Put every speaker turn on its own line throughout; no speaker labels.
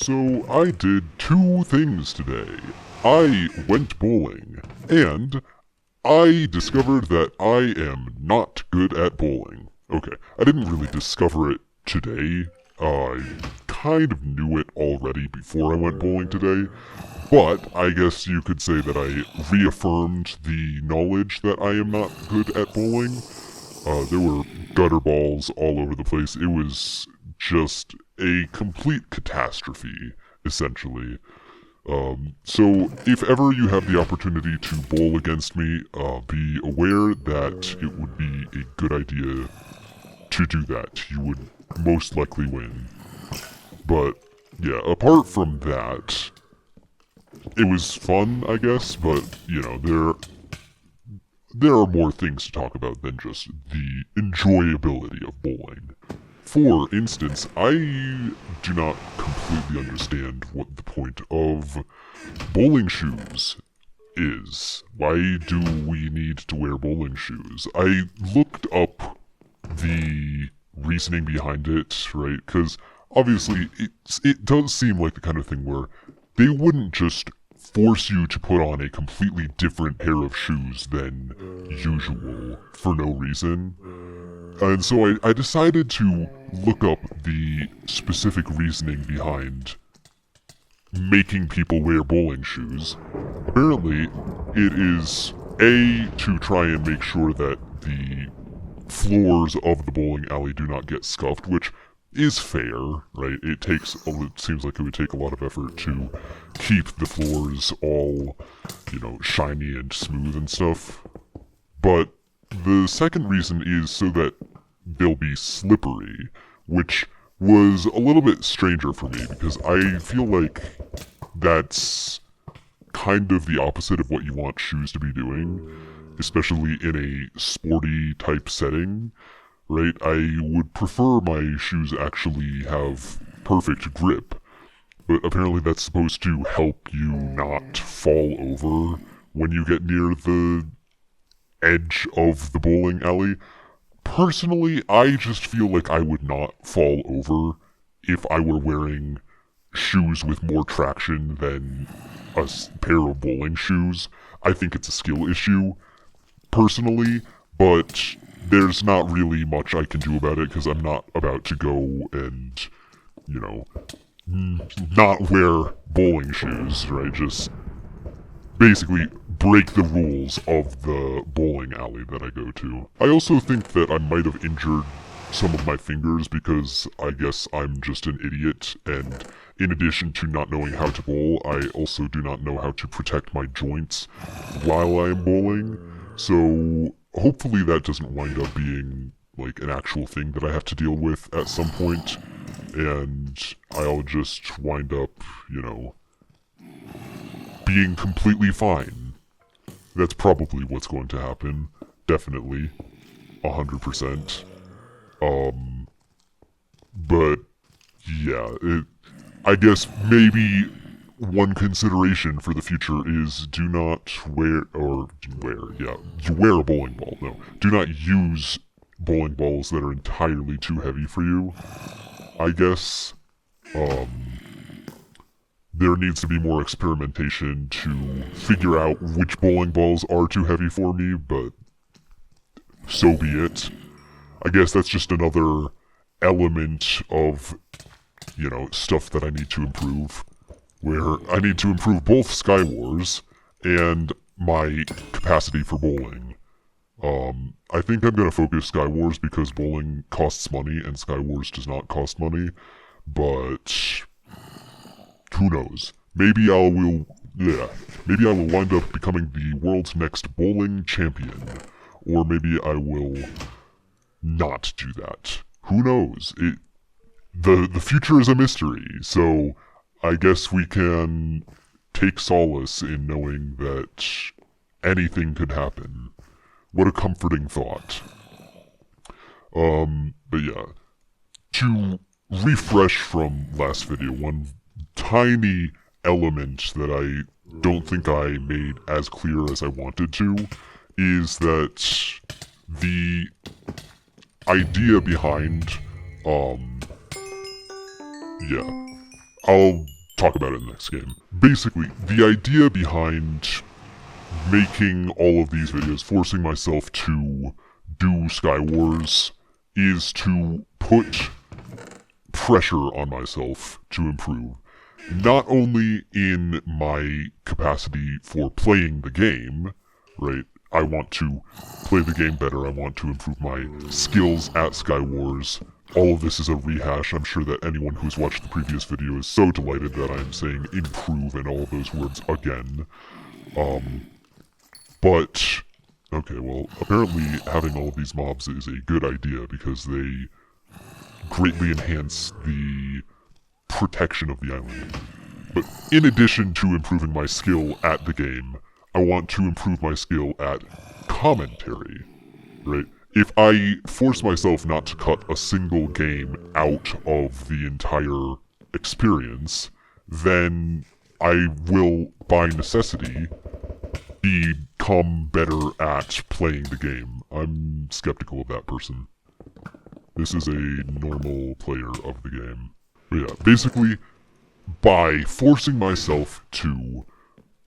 So I did two things today. I went bowling, and I discovered that I am not good at bowling. Okay, I didn't really discover it today. I kind of knew it already before I went bowling today, but I guess you could say that I reaffirmed the knowledge that I am not good at bowling. There were gutter balls all over the place. It was just a complete catastrophe, essentially. So if ever you have the opportunity to bowl against me, be aware that it would be a good idea to do that. You would most likely win. But yeah, apart from that, it was fun, I guess, but you know, there are more things to talk about than just the enjoyability of bowling. For instance, I do not completely understand what the point of bowling shoes is. Why do we need to wear bowling shoes? I looked up the reasoning behind it, right? Because obviously it does seem like the kind of thing where they wouldn't just force you to put on a completely different pair of shoes than usual for no reason. And so I decided to look up the specific reasoning behind making people wear bowling shoes. Apparently, it is A, to try and make sure that the floors of the bowling alley do not get scuffed, which is fair, right? It seems like it would take a lot of effort to keep the floors all, shiny and smooth and stuff. But the second reason is so that they'll be slippery, which was a little bit stranger for me because I feel like that's kind of the opposite of what you want shoes to be doing, especially in a sporty type setting, right? I would prefer my shoes actually have perfect grip, but apparently that's supposed to help you not fall over when you get near the edge of the bowling alley. Personally, I just feel like I would not fall over if I were wearing shoes with more traction than a pair of bowling shoes. I think it's a skill issue, personally, but there's not really much I can do about it because I'm not about to go and, not wear bowling shoes, right? Just basically break the rules of the bowling alley that I go to. I also think that I might have injured some of my fingers because I guess I'm just an idiot, and in addition to not knowing how to bowl, I also do not know how to protect my joints while I am bowling. So hopefully that doesn't wind up being like an actual thing that I have to deal with at some point, and I'll just wind up, being completely fine. That's probably what's going to happen. Definitely. 100%. But yeah, I guess maybe one consideration for the future is do not wear a bowling ball. No, do not use bowling balls that are entirely too heavy for you. I guess, there needs to be more experimentation to figure out which bowling balls are too heavy for me, but so be it. I guess that's just another element of, stuff that I need to improve, where I need to improve both Skywars and my capacity for bowling. I think I'm gonna focus Skywars because bowling costs money and Skywars does not cost money, but who knows? Maybe I will wind up becoming the world's next bowling champion. Or maybe I will not do that. Who knows? The future is a mystery, so I guess we can take solace in knowing that anything could happen. What a comforting thought. But yeah. To refresh from last video, one tiny element that I don't think I made as clear as I wanted to is that the idea behind, I'll talk about it in the next game. Basically, the idea behind making all of these videos, forcing myself to do Skywars, is to put pressure on myself to improve. Not only in my capacity for playing the game, right? I want to play the game better, I want to improve my skills at Skywars. All of this is a rehash. I'm sure that anyone who's watched the previous video is so delighted that I'm saying improve and all of those words again. But, okay, well, apparently having all of these mobs is a good idea because they greatly enhance the protection of the island. But in addition to improving my skill at the game, I want to improve my skill at commentary, right? If I force myself not to cut a single game out of the entire experience, then I will, by necessity, become better at playing the game. I'm skeptical of that person. This is a normal player of the game. But yeah, basically, by forcing myself to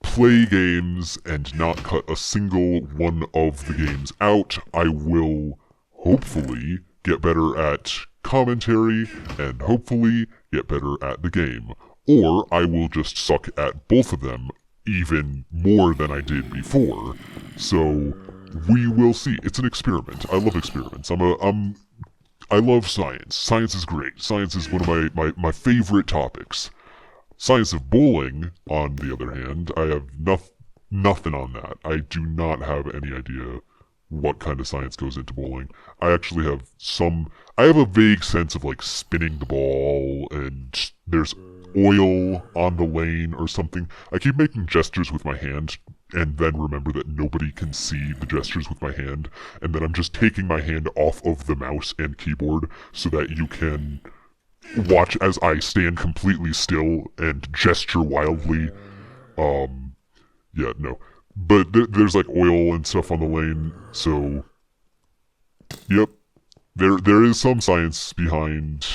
play games and not cut a single one of the games out, I will hopefully get better at commentary and hopefully get better at the game. Or I will just suck at both of them even more than I did before. So we will see. It's an experiment. I love experiments. I love science. Science is great. Science is one of my favorite topics. Science of bowling, on the other hand, I have nothing on that. I do not have any idea what kind of science goes into bowling. I actually have I have a vague sense of like spinning the ball and there's oil on the lane or something. I keep making gestures with my hand and then remember that nobody can see the gestures with my hand, and then I'm just taking my hand off of the mouse and keyboard so that you can watch as I stand completely still and gesture wildly. Yeah, no. But there's like oil and stuff on the lane, so yep. There is some science behind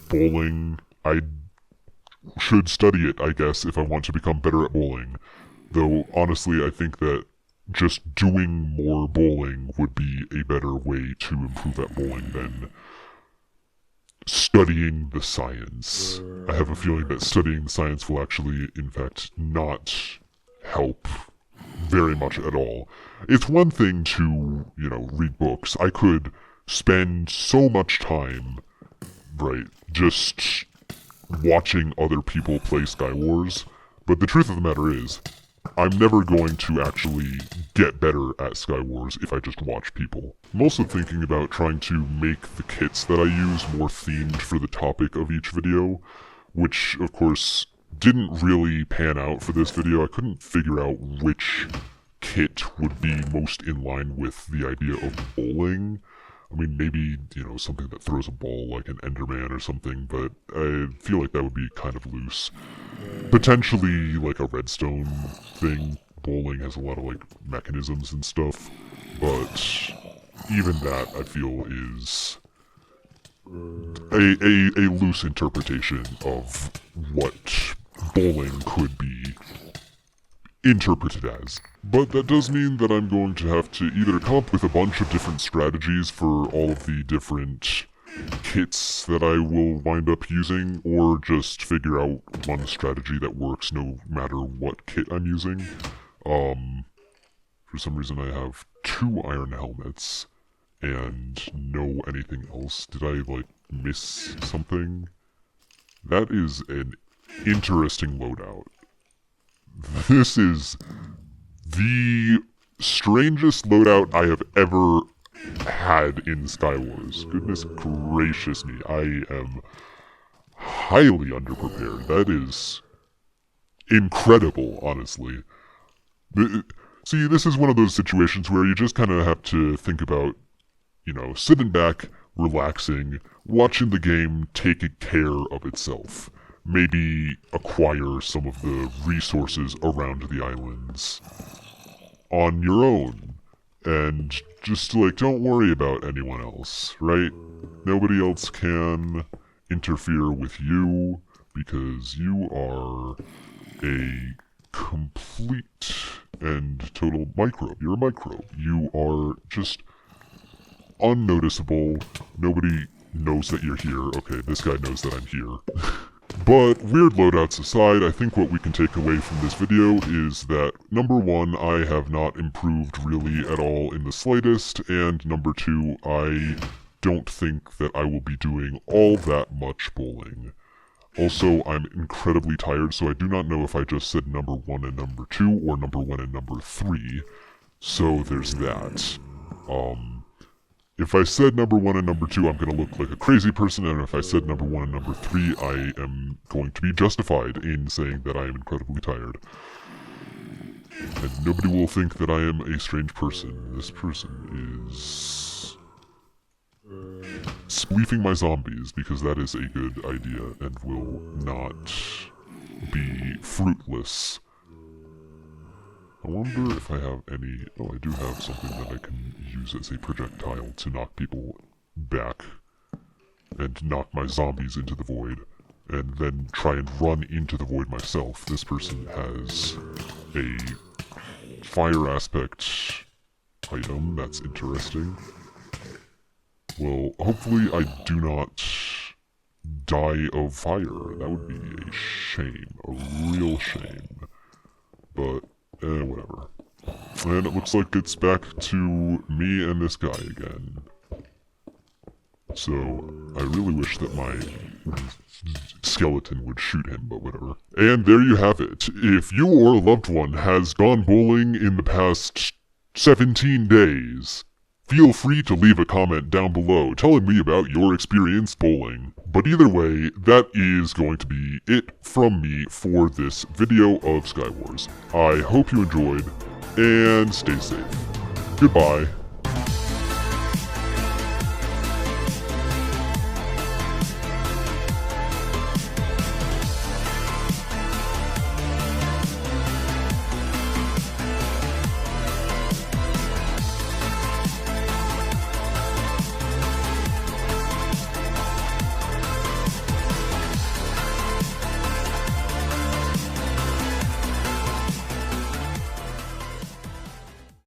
bowling. I should study it, I guess, if I want to become better at bowling. Though, honestly, I think that just doing more bowling would be a better way to improve at bowling than studying the science. I have a feeling that studying the science will actually, in fact, not help very much at all. It's one thing to, read books. I could spend so much time, right, just watching other people play Skywars, but the truth of the matter is, I'm never going to actually get better at Skywars if I just watch people. I'm also thinking about trying to make the kits that I use more themed for the topic of each video, which, of course, didn't really pan out for this video. I couldn't figure out which kit would be most in line with the idea of bowling. I mean, maybe, something that throws a ball like an Enderman or something, but I feel like that would be kind of loose. Potentially, like a redstone thing. Bowling has a lot of, mechanisms and stuff, but even that, I feel, is a loose interpretation of what bowling could be interpreted as. But that does mean that I'm going to have to either come up with a bunch of different strategies for all of the different kits that I will wind up using, or just figure out one strategy that works no matter what kit I'm using. For some reason I have 2 iron helmets, and no anything else. Did I, miss something? That is an interesting loadout. This is the strangest loadout I have ever had in Skywars. Goodness gracious me, I am highly underprepared. That is incredible, honestly. See, this is one of those situations where you just kind of have to think about, sitting back, relaxing, watching the game take care of itself. Maybe acquire some of the resources around the islands on your own. And just, don't worry about anyone else, right? Nobody else can interfere with you. because you are a complete and total microbe. You're a microbe. You are just unnoticeable. Nobody knows that you're here. Okay, this guy knows that I'm here. But weird loadouts aside, I think what we can take away from this video is that, number one, I have not improved really at all in the slightest, and number two, I don't think that I will be doing all that much bowling. Also, I'm incredibly tired, so I do not know if I just said number 1 and number 2, or number 1 and number 3. So there's that. If I said number 1 and number 2, I'm going to look like a crazy person, and if I said number 1 and number 3, I am going to be justified in saying that I am incredibly tired. And nobody will think that I am a strange person. This person is spleefing my zombies, because that is a good idea and will not be fruitless. I wonder if I have any... Oh, I do have something that I can use as a projectile to knock people back and knock my zombies into the void, and then try and run into the void myself. This person has a fire aspect item. That's interesting. Well, hopefully I do not die of fire. That would be a shame. A real shame. But, whatever. And it looks like it's back to me and this guy again. So, I really wish that my skeleton would shoot him, but whatever. And there you have it. If you or a loved one has gone bowling in the past 17 days, feel free to leave a comment down below telling me about your experience bowling. But either way, that is going to be it from me for this video of Skywars. I hope you enjoyed, and stay safe. Goodbye.